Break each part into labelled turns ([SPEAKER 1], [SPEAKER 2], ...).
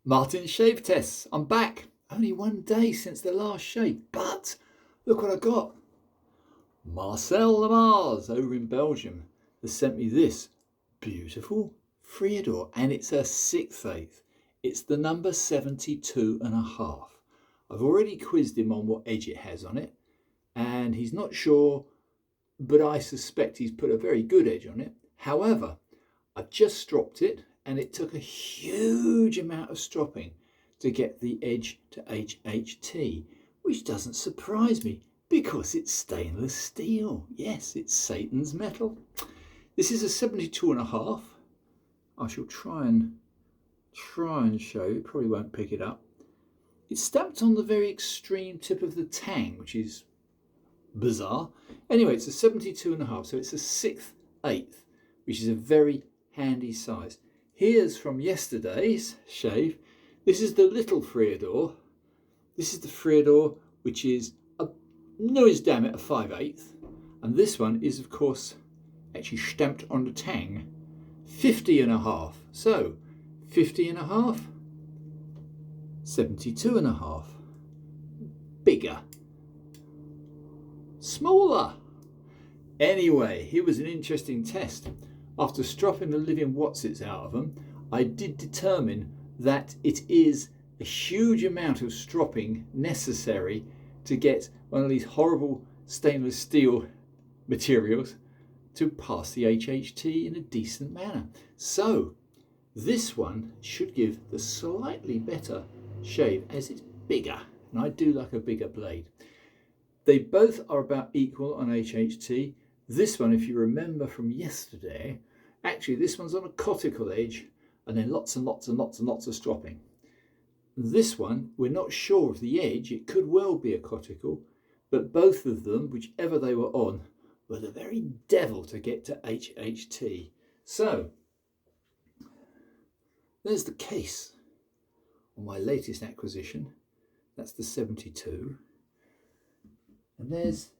[SPEAKER 1] Martin's shave tests. I'm back. Only 1 day since the last shave, but look what I got. Marcel over in Belgium has sent me this beautiful Friodur, and it's a 6/8. It's the number 72.5. I've already quizzed him on what edge it has on it, and he's not sure, but I suspect he's put a very good edge on it. However, I've just stropped it, and it took a huge amount of stropping to get the edge to HHT, which doesn't surprise me because it's stainless steel. Yes, it's Satan's metal. This is a 72.5. I shall try and show you. Probably won't pick it up. It's stamped on the very extreme tip of the tang, which is bizarre. Anyway, it's a 72.5, so it's a 6/8, which is a very handy size. Here's from yesterday's shave. This is the little Friodur. This is the Friodur, which is a nose diameter 5/8, and this one is, of course, actually stamped on the tang, 50.5. So 50.5, 72.5. Bigger, smaller. Anyway, here was an interesting test. After stropping the living whatsits out of them, I did determine that it is a huge amount of stropping necessary to get one of these horrible stainless steel materials to pass the HHT in a decent manner. So this one should give the slightly better shave as it's bigger, and I do like a bigger blade. They both are about equal on HHT. This one, if you remember from yesterday, actually this one's on a cortical edge and then lots and lots and lots and lots of stropping. This one, we're not sure of the edge. It could well be a cortical, but both of them, whichever they were on, were the very devil to get to HHT. So there's the case on my latest acquisition. That's the 72. And there's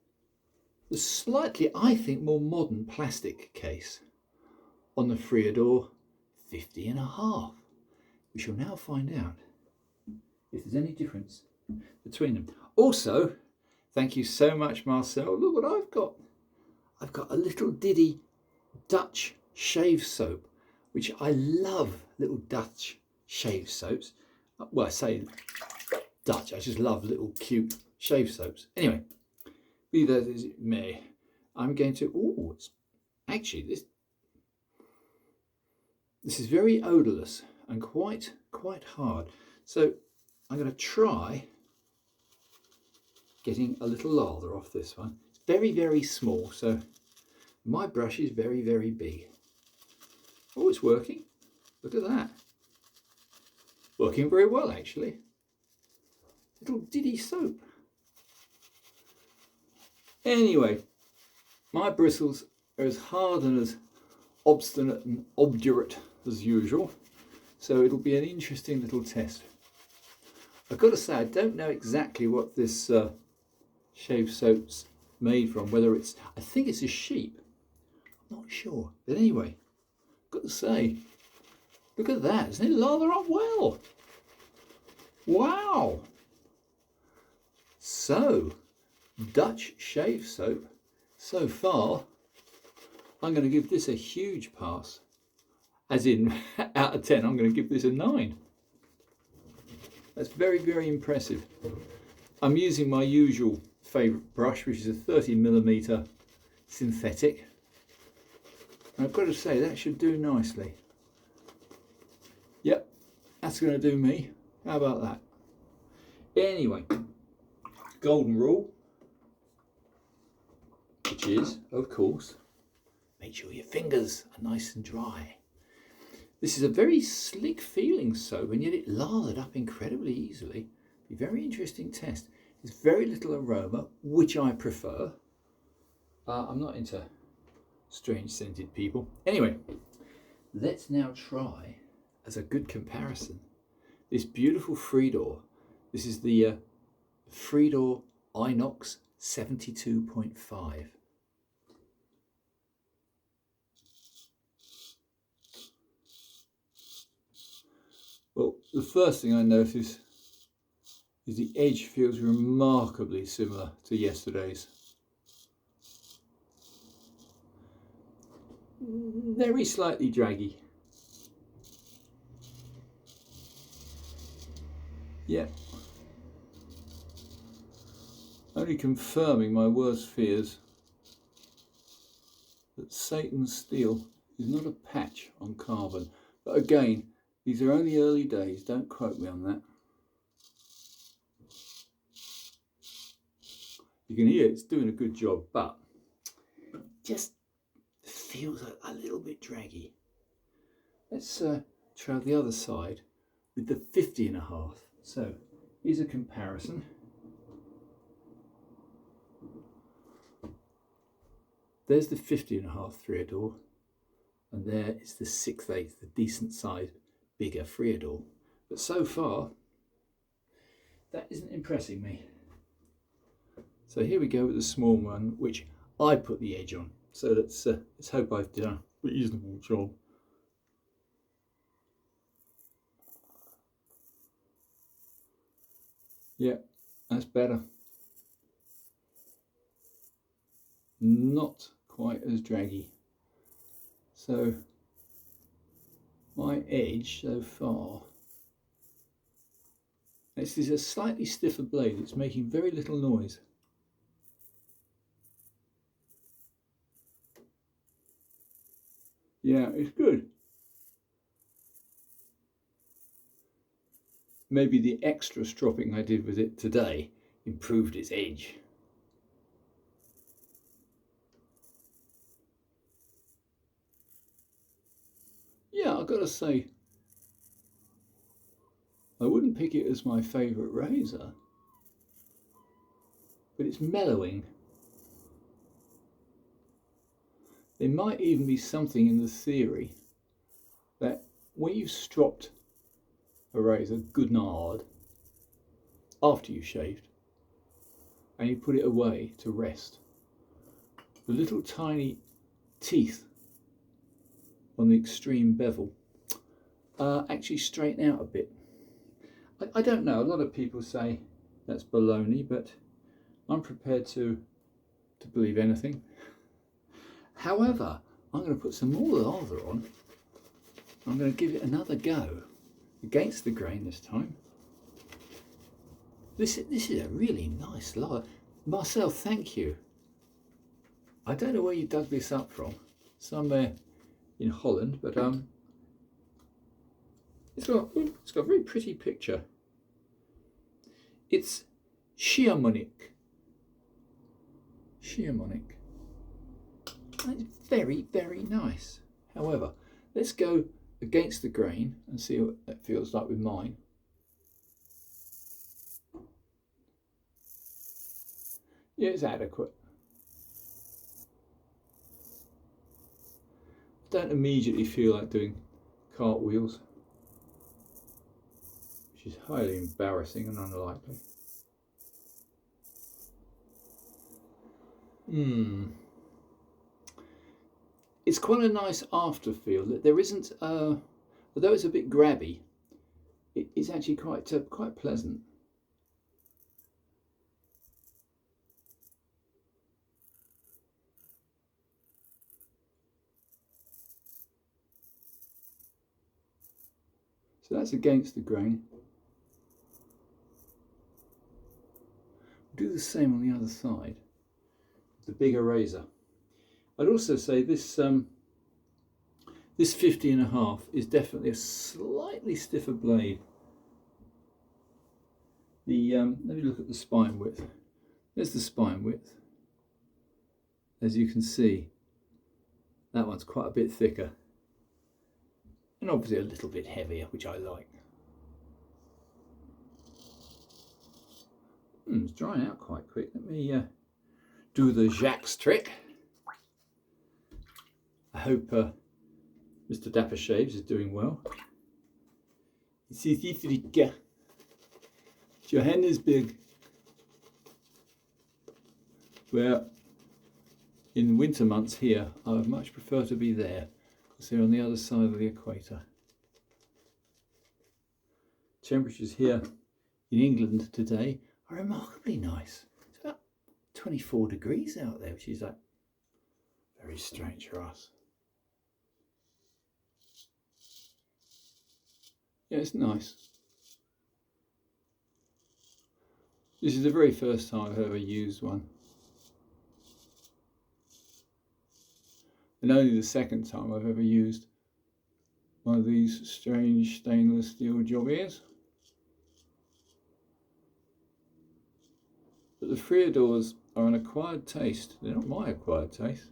[SPEAKER 1] the slightly, I think, more modern plastic case on the Friodur 50.5. We shall now find out if there's any difference between them. Also, thank you so much, Marcel. Look what I've got. I've got a little Diddy Dutch shave soap, which I love. Little Dutch shave soaps. Well, I say Dutch, I just love little cute shave soaps. Anyway, be that as it may, I'm going to, it's actually this is very odorless and quite hard. So I'm going to try getting a little lather off this one. It's very, very small, so my brush is very, very big. Oh, it's working. Look at that. Working very well, actually. Little Diddy soap. Anyway, my bristles are as hard and as obstinate and obdurate as usual, so it'll be an interesting little test. I've got to say, I don't know exactly what this shave soap's made from, whether it's, I think it's a sheep, I'm not sure, but anyway, I've got to say, look at that, isn't it lather up well? Wow! So, Dutch shave soap, so far, I'm going to give this a huge pass. As in, out of 10, I'm going to give this a 9. That's very, very impressive. I'm using my usual favourite brush, which is a 30mm synthetic. And I've got to say, that should do nicely. Yep, that's going to do me. How about that? Anyway, golden rule, which is, of course, make sure your fingers are nice and dry. This is a very slick feeling soap, and yet it lathered up incredibly easily. Be a very interesting test. There's very little aroma, which I prefer. I'm not into strange scented people. Anyway, let's now try, as a good comparison, this beautiful Friodur. This is the Friodur Inox 72.5. Well, the first thing I notice is the edge feels remarkably similar to yesterday's. Very slightly draggy. Yeah. Only confirming my worst fears that Satan's steel is not a patch on carbon. But again, these are only early days, don't quote me on that. You can hear it's doing a good job, but just feels a little bit draggy. Let's try the other side with the 50.5. So here's a comparison. There's the 50.5 Friodur, and there is the 6/8, the decent size, bigger Friodur. But so far, that isn't impressing me. So here we go with the small one, which I put the edge on. So let's hope I've done a reasonable job. Yeah, that's better. Not quite as draggy. So my edge so far, this is a slightly stiffer blade. It's making very little noise. Yeah, it's good. Maybe the extra stropping I did with it today improved its edge. Yeah, I've got to say, I wouldn't pick it as my favourite razor, but it's mellowing. There might even be something in the theory that when you've stropped a razor good and hard after you've shaved and you put it away to rest, the little tiny teeth on the extreme bevel actually straighten out a bit. I don't know, a lot of people say that's baloney, but I'm prepared to believe anything. However, I'm going to put some more lather on. I'm going to give it another go against the grain this time. This is a really nice lather. Marcel, thank you. I don't know where you dug this up from, somewhere in Holland, but it's got a very pretty picture. It's Schiermonic. It's very, very nice. However, let's go against the grain and see what that feels like with mine. Yeah, it's adequate. I don't immediately feel like doing cartwheels, which is highly embarrassing and unlikely. It's quite a nice after feel. There isn't, although it's a bit grabby, it's actually quite pleasant. So that's against the grain. Do the same on the other side, the bigger razor. I'd also say this 50.5 is definitely a slightly stiffer blade. Let me look at the spine width. There's the spine width. As you can see, that one's quite a bit thicker, and obviously a little bit heavier, which I like. It's drying out quite quick. Let me do the Jacques trick. I hope Mr. Dapper Shaves is doing well. Johannesburg, where in winter months here I would much prefer to be there, because they're on the other side of the equator. temperatures here in England today are remarkably nice. It's about 24 degrees out there, which is like very strange for us. Yeah, it's nice. This is the very first time I've ever used one. And only the second time I've ever used one of these strange stainless steel job ears. But the Friodurs are an acquired taste. They're not my acquired taste.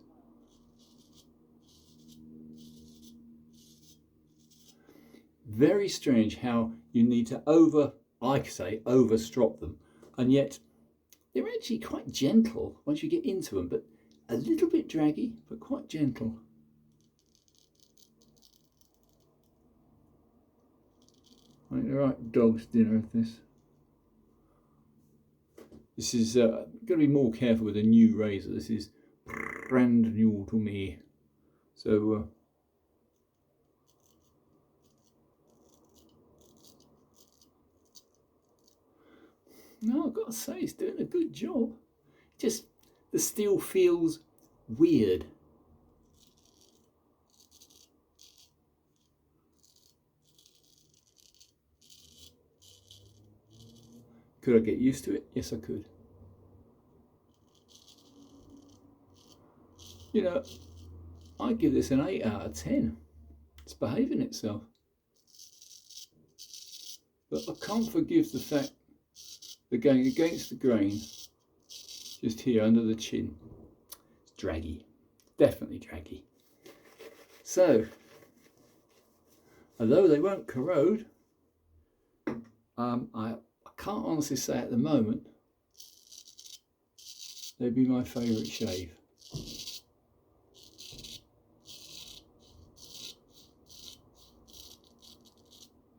[SPEAKER 1] Very strange how you need to over-strop them, and yet they're actually quite gentle once you get into them, but a little bit draggy, but quite gentle. I think the right dog's dinner of this. This is got to be more careful with a new razor. This is brand new to me, so no, I've got to say, it's doing a good job. Just the steel feels weird. Could I get used to it? Yes, I could. You know, I give this an 8 out of 10. It's behaving itself. But I can't forgive the fact that going against the grain, just here under the chin, it's draggy. Definitely draggy. So, although they won't corrode, I can't honestly say at the moment they'd be my favourite shave.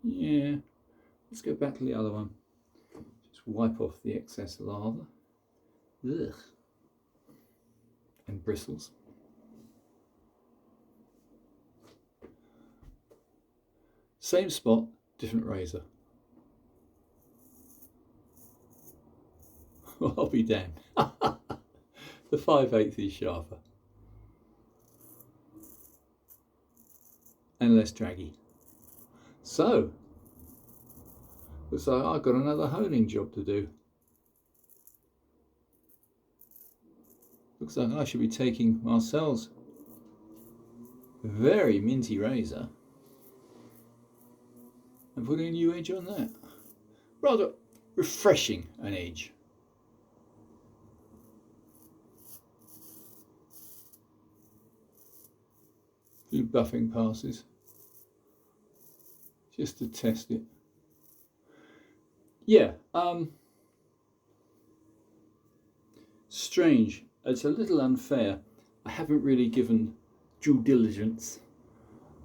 [SPEAKER 1] Yeah, let's go back to the other one. Just wipe off the excess lather. Ugh. And bristles. Same spot, different razor. Well, I'll be damned. The 5/8 is sharper. And less draggy. So, looks like I've got another honing job to do. Looks like I should be taking Marcel's very minty razor and putting a new edge on that. Rather refreshing an edge. A few buffing passes just to test it. Yeah, strange. It's a little unfair. I haven't really given due diligence,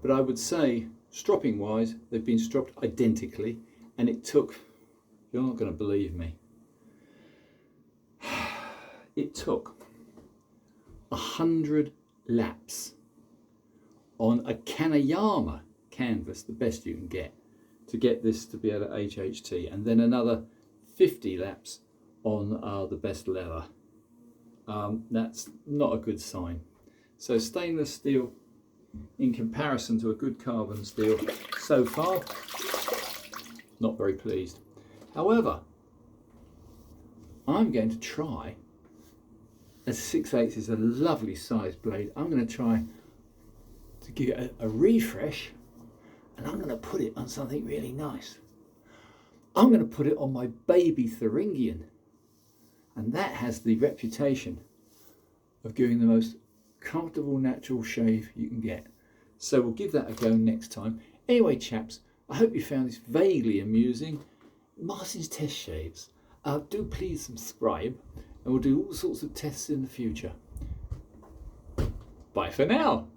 [SPEAKER 1] but I would say, stropping wise, they've been stropped identically, and it took, you're not going to believe me, it took 100 laps on a Kanayama canvas, the best you can get, to get this to be able to HHT, and then another 50 laps on the best leather. That's not a good sign. So stainless steel in comparison to a good carbon steel so far, not very pleased. However, I'm going to try, as 6/8 is a lovely sized blade, I'm going to try to give it a refresh, and I'm going to put it on something really nice. I'm going to put it on my baby Thuringian, and that has the reputation of giving the most comfortable natural shave you can get. So we'll give that a go next time. Anyway, chaps, I hope you found this vaguely amusing. Martin's Test Shaves. Do please subscribe, and we'll do all sorts of tests in the future. Bye for now.